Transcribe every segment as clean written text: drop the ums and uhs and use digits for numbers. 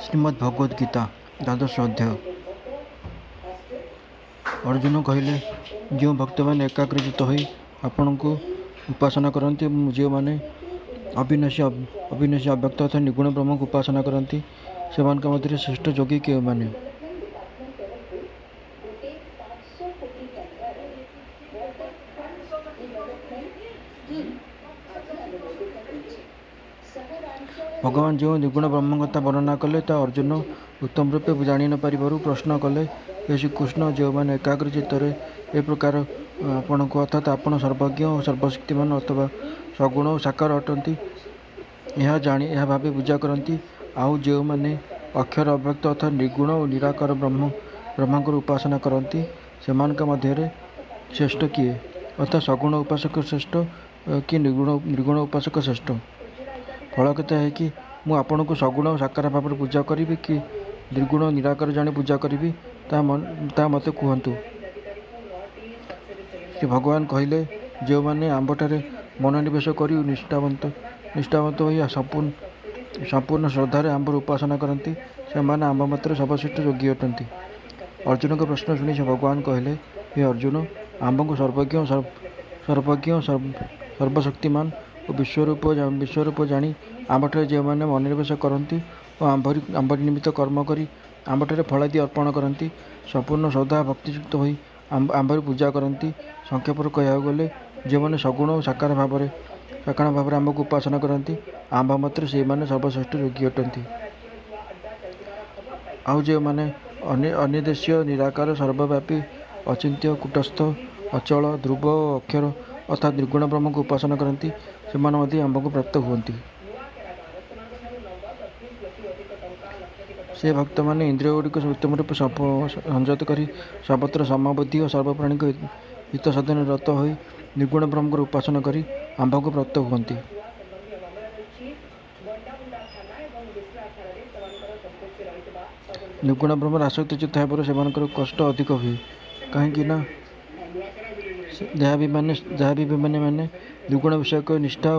ଶ୍ରୀମଦ୍ ଭଗବତ୍ ଗୀତା ଦ୍ୱାଦଶ ଅଧ୍ୟାୟ। ଅର୍ଜୁନ କହିଲେ, ଯେଉଁ ଭକ୍ତମାନେ ଏକାଗ୍ରଚିତ୍ତ ହୋଇ ଆପଣଙ୍କୁ ଉପାସନା କରନ୍ତି ଏବଂ ଯେଉଁମାନେ ଅବିନାଶୀ ଅବ୍ୟକ୍ତ ତଥା ନିର୍ଗୁଣ ବ୍ରହ୍ମକୁ ଉପାସନା କରନ୍ତି, ସେମାନଙ୍କ ମଧ୍ୟରେ ଶ୍ରେଷ୍ଠ ଯୋଗୀ କେଉଁମାନେ? ଭଗବାନ ଯେଉଁ ନିର୍ଗୁଣ ବ୍ରହ୍ମ କଥା ବର୍ଣ୍ଣନା କଲେ, ତା ଅର୍ଜୁନ ଉତ୍ତମ ରୂପେ ଜାଣି ନ ପାରିବାରୁ ପ୍ରଶ୍ନ କଲେ, ହେ ଶ୍ରୀକୃଷ୍ଣ, ଯେଉଁମାନେ ଏକାଗ୍ର ଚିତ୍ତରେ ଏ ପ୍ରକାର ଆପଣଙ୍କୁ ଅର୍ଥାତ୍ ଆପଣ ସର୍ବଜ୍ଞ ଓ ସର୍ବଶକ୍ତିମାନ ଅଥବା ସଗୁଣ ଓ ସାକାର ଅଟନ୍ତି ଏହା ଭାବେ ପୂଜା କରନ୍ତି, ଆଉ ଯେଉଁମାନେ ଅକ୍ଷର ଅବ୍ୟକ୍ତ ଅର୍ଥାତ୍ ନିର୍ଗୁଣ ଓ ନିରାକାର ବ୍ରହ୍ମଙ୍କର ଉପାସନା କରନ୍ତି, ସେମାନଙ୍କ ମଧ୍ୟରେ ଶ୍ରେଷ୍ଠ କିଏ? ଅର୍ଥାତ୍ ସଗୁଣ ଉପାସକ ଶ୍ରେଷ୍ଠ କି ନିର୍ଗୁଣ ଉପାସକ ଶ୍ରେଷ୍ଠ? ଫଳ କେତେ ଏହା କି ମୁଁ ଆପଣଙ୍କୁ ସଗୁଣ ଓ ସାକାର ଭାବରେ ପୂଜା କରିବି କି ନିର୍ଗୁଣ ନିରାକାର ଜାଣି ପୂଜା କରିବି, ତାହା ମୋତେ କୁହନ୍ତୁ। ଶ୍ରୀ ଭଗବାନ କହିଲେ, ଯେଉଁମାନେ ଆମ୍ଭଠାରେ ମନୋନିବେଶ କରି ନିଷ୍ଠାବନ୍ତ ହୋଇ ସମ୍ପୂର୍ଣ୍ଣ ଶ୍ରଦ୍ଧାରେ ଆମ୍ଭର ଉପାସନା କରନ୍ତି, ସେମାନେ ଆମ୍ଭ ମାତ୍ରେ ସର୍ବଶ୍ରେଷ୍ଠ ଯୋଗୀ ଅଟନ୍ତି। ଅର୍ଜୁନଙ୍କ ପ୍ରଶ୍ନ ଶୁଣି ସେ ଭଗବାନ କହିଲେ, ହେ ଅର୍ଜୁନ, ଆମ୍ଭଙ୍କୁ ସର୍ବଜ୍ଞ ସର୍ବଶକ୍ତିମାନ ଓ ବିଶ୍ୱରୂପ ଜାଣି ଆମ୍ଭଠାରେ ଯେଉଁମାନେ ମନୋନିବେଶ କରନ୍ତି ଓ ଆମ୍ଭରି ନିମିତ୍ତ କର୍ମ କରି ଆମ୍ଭଠାରେ ଫଳାଦି ଅର୍ପଣ କରନ୍ତି, ସମ୍ପୂର୍ଣ୍ଣ ଶ୍ରଦ୍ଧା ଭକ୍ତିଯୁକ୍ତ ହୋଇ ଆମ୍ଭରି ପୂଜା କରନ୍ତି, ସଂକ୍ଷେପରେ କହିବାକୁ ଗଲେ ଯେଉଁମାନେ ସଗୁଣ ଓ ସାକାର ଭାବରେ ଆମ୍ଭକୁ ଉପାସନା କରନ୍ତି, ଆମ୍ଭ ମାତ୍ରେ ସେଇମାନେ ସର୍ବଶ୍ରେଷ୍ଠ ଯୋଗୀ ଅଟନ୍ତି। ଆଉ ଯେଉଁମାନେ ଅନିର୍ଦ୍ଦେଶ୍ୟ ନିରାକାର ସର୍ବବ୍ୟାପୀ ଅଚିନ୍ତ୍ୟ କୂଟସ୍ଥ ଅଚଳ ଧ୍ରୁବ ଓ ଅକ୍ଷର ଅର୍ଥାତ୍ ନିର୍ଗୁଣ ବ୍ରହ୍ମକୁ ଉପାସନା କରନ୍ତି, ସେମାନେ ମଧ୍ୟ ଆମ୍ଭକୁ ପ୍ରାପ୍ତ ହୁଅନ୍ତି। ସେ ଭକ୍ତମାନେ ଇନ୍ଦ୍ରିୟଗୁଡ଼ିକୁ ଉତ୍ତମ ରୂପେ ସଂଯତ କରି ସର୍ବତ୍ର ସମବୁଦ୍ଧି ଓ ସର୍ବପ୍ରାଣୀଙ୍କ ହିତ ସାଧନରେ ରତ ହୋଇ ନିର୍ଗୁଣ ବ୍ରହ୍ମଙ୍କର ଉପାସନା କରି ଆମ୍ଭକୁ ପ୍ରାପ୍ତ ହୁଅନ୍ତି। ନିର୍ଗୁଣ ବ୍ରହ୍ମରେ ଆସକ୍ତ ଚିତ୍ତ ହେବାରୁ ସେମାନଙ୍କର କଷ୍ଟ ଅଧିକ ହୁଏ, କାହିଁକି ନା ଦେହାଭିମାନୀମାନେ ନିର୍ଗୁଣ ବିଷୟକ ନିଷ୍ଠା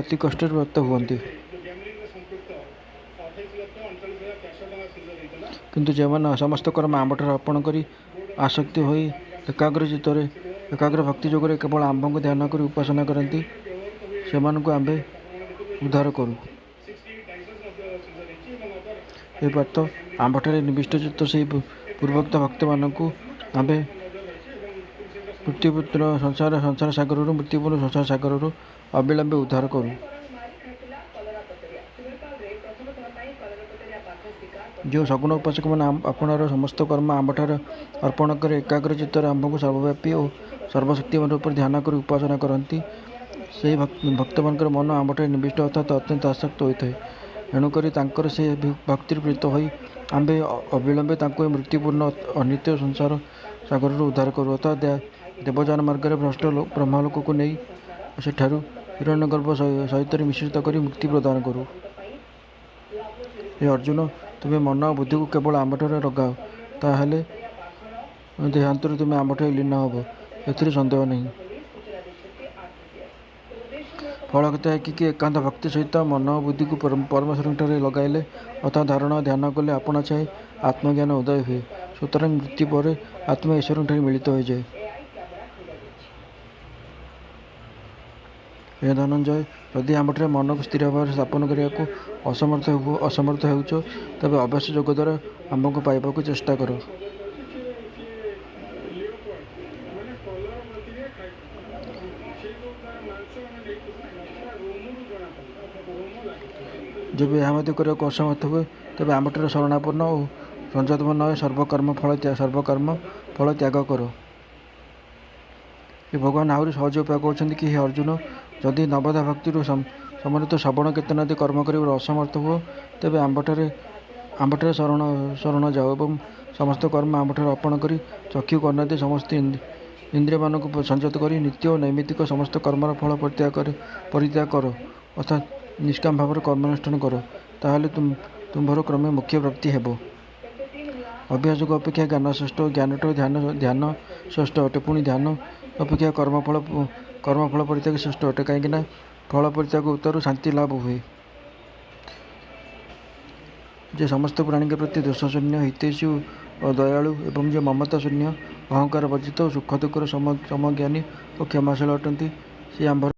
ଅତି କଷ୍ଟରେ ପ୍ରାପ୍ତ ହୁଅନ୍ତି। କିନ୍ତୁ ଯେଉଁମାନେ ସମସ୍ତ କର୍ମ ଆମ୍ଭଠାରେ ଅର୍ପଣ କରି ଆସକ୍ତି ହୋଇ ଏକାଗ୍ର ଭକ୍ତି ଯୋଗରେ କେବଳ ଆମ୍ଭଙ୍କୁ ଧ୍ୟାନ କରି ଉପାସନା କରନ୍ତି, ସେମାନଙ୍କୁ ଆମ୍ଭେ ଉଦ୍ଧାର କରୁ। ଏ ପାର୍ଥ, ଆମ୍ଭଠାରେ ନିବିଷ୍ଟ ଚିତ୍ତ ସେହି ପୂର୍ବୋକ୍ତ ଭକ୍ତମାନଙ୍କୁ ଆମ୍ଭେ ସଂସାର ସାଗରରୁ ଅବିଳମ୍ବେ ଉଦ୍ଧାର କରୁ। ଯେଉଁ ସଗୁଣ ଉପାସକମାନେ ଆପଣାର ସମସ୍ତ କର୍ମ ଆମ୍ଭଠାରେ ଅର୍ପଣ କରି ଏକାଗ୍ର ଚିତ୍ତରେ ଆମ୍ଭଙ୍କୁ ସର୍ବବ୍ୟାପୀ ଓ ସର୍ବଶକ୍ତିମାନ ରୂପରେ ଧ୍ୟାନ କରି ଉପାସନା କରନ୍ତି, ସେହି ଭକ୍ତମାନଙ୍କର ମନ ଆମ୍ଭଠାରେ ନିବିଷ୍ଟ ଅର୍ଥାତ୍ ଅତ୍ୟନ୍ତ ଆସକ୍ତ ହୋଇଥାଏ। ଏଣୁକରି ତାଙ୍କର ସେ ଭକ୍ତିରେ ପ୍ରୀତ ହୋଇ ଆମ୍ଭେ ଅବିଳମ୍ବେ ତାଙ୍କୁ ଏ ମୃତ୍ୟୁପୂର୍ଣ୍ଣ ଅନିତ୍ୟ ସଂସାର ସାଗରରୁ ଉଦ୍ଧାର କରୁ, ଅର୍ଥାତ୍ ଦେବଯାନ ମାର୍ଗରେ ଭ୍ରଷ୍ଟ ବ୍ରହ୍ମଲୋକକୁ ନେଇ ସେଠାରୁ ହିରଣ୍ୟଗର୍ଭ ସହିତରେ ମିଶ୍ରିତ କରି ମୁକ୍ତି ପ୍ରଦାନ କରୁ। ହେ ଅର୍ଜୁନ, ତୁମେ ମନ ଓ ବୁଦ୍ଧିକୁ କେବଳ ଆମ୍ଭଠାରେ ଲଗାଅ, ତାହେଲେ ଦେହାନ୍ତରେ ତୁମେ ଆମ୍ଭଠାରେ ଲୀନ ହେବ, ଏଥିରେ ସନ୍ଦେହ ନାହିଁ। ଫଳ କେତେ କି ଏକାନ୍ତ ଭକ୍ତି ସହିତ ମନ ଓ ବୁଦ୍ଧିକୁ ପରମେଶ୍ୱରଙ୍କଠାରେ ଲଗାଇଲେ ଅର୍ଥାତ୍ ଧାରଣା ଓ ଧ୍ୟାନ କଲେ ଆପଣା ଛାଏଁ ଆତ୍ମଜ୍ଞାନ ଉଦୟ ହୁଏ। ସୁତରାଂ ମୃତ୍ୟୁ ପରେ ଆତ୍ମା ଈଶ୍ୱରଙ୍କଠାରେ ମିଳିତ ହୋଇଯାଏ। ହେ ଧନଞ୍ଜୟ, ଯଦି ଆମ୍ଭଠାରେ ମନକୁ ସ୍ଥିର ଭାବରେ ସ୍ଥାପନ କରିବାକୁ ଅସମର୍ଥ ହେଉଛ, ତେବେ ଅଭ୍ୟାସ ଯୋଗ ଦ୍ୱାରା ଆମ୍ଭଙ୍କୁ ପାଇବାକୁ ଚେଷ୍ଟା କର। ଯେବେ ଏହା ମଧ୍ୟ କରିବାକୁ ଅସମର୍ଥ ହୁଏ, ତେବେ ଆମ୍ଭଠାରେ ଶରଣାପନ୍ନ ଓ ସଂଯତମାନ ହୋଇ ସର୍ବକର୍ମ ଫଳ ତ୍ୟାଗ କର। ଏ ଭଗବାନ ଆହୁରି ସହଜ ଉପାୟ କହୁଛନ୍ତି କି, ହେ ଅର୍ଜୁନ, ଯଦି ନବଧା ଭକ୍ତିରୁ ସମନ୍ୱିତ ଶ୍ରବଣ କୀର୍ତ୍ତନ ଆଦି କର୍ମ କରିବାରେ ଅସମର୍ଥ ହୁଅ, ତେବେ ଆମ୍ଭଠାରେ ଶରଣ ଯାଅ ଏବଂ ସମସ୍ତ କର୍ମ ଆମ୍ଭଠାରେ ଅର୍ପଣ କରି ଚକ୍ଷୁ କର୍ଣ୍ଣାଦି ସମସ୍ତ ଇନ୍ଦ୍ରିୟମାନଙ୍କୁ ସଂଯତ କରି ନିତ୍ୟ ଓ ନୈମିତ୍ତିକ ସମସ୍ତ କର୍ମର ଫଳ ପରିତ୍ୟାଗ କର ଅର୍ଥାତ୍ ନିଷ୍କାମ ଭାବରେ କର୍ମାନୁଷ୍ଠାନ କର, ତାହେଲେ ତୁମ୍ଭର କ୍ରମେ ମୋକ୍ଷ ପ୍ରାପ୍ତି ହେବ। ଅଭ୍ୟାସ ଯୋଗ ଅପେକ୍ଷା ଜ୍ଞାନ ଶ୍ରେଷ୍ଠ ଓ ଜ୍ଞାନଠାରୁ ଧ୍ୟାନ ଶ୍ରେଷ୍ଠ ଅଟେ। ପୁଣି ଧ୍ୟାନ ଅପେକ୍ଷା କର୍ମଫଳ ପରିତ୍ୟାଗ ଶ୍ରେଷ୍ଠ ଅଟେ, କାହିଁକି ନା ଫଳ ପରିତ୍ୟାଗ ଉତ୍ତରୁ ଶାନ୍ତି ଲାଭ ହୁଏ। ଯେ ସମସ୍ତ ପ୍ରାଣୀଙ୍କ ପ୍ରତି ଦୋଷଶୂନ୍ୟ, ହିତୈଷୀ ଓ ଦୟାଳୁ ଏବଂ ଯେ ମମତା ଶୂନ୍ୟ, ଅହଙ୍କାର ବର୍ଜିତ ଓ ସୁଖ ଦୁଃଖର ସମଜ୍ଞାନୀ ଓ କ୍ଷମାଶୀଳ ଅଟନ୍ତି, ସେହି ଆମ୍ଭର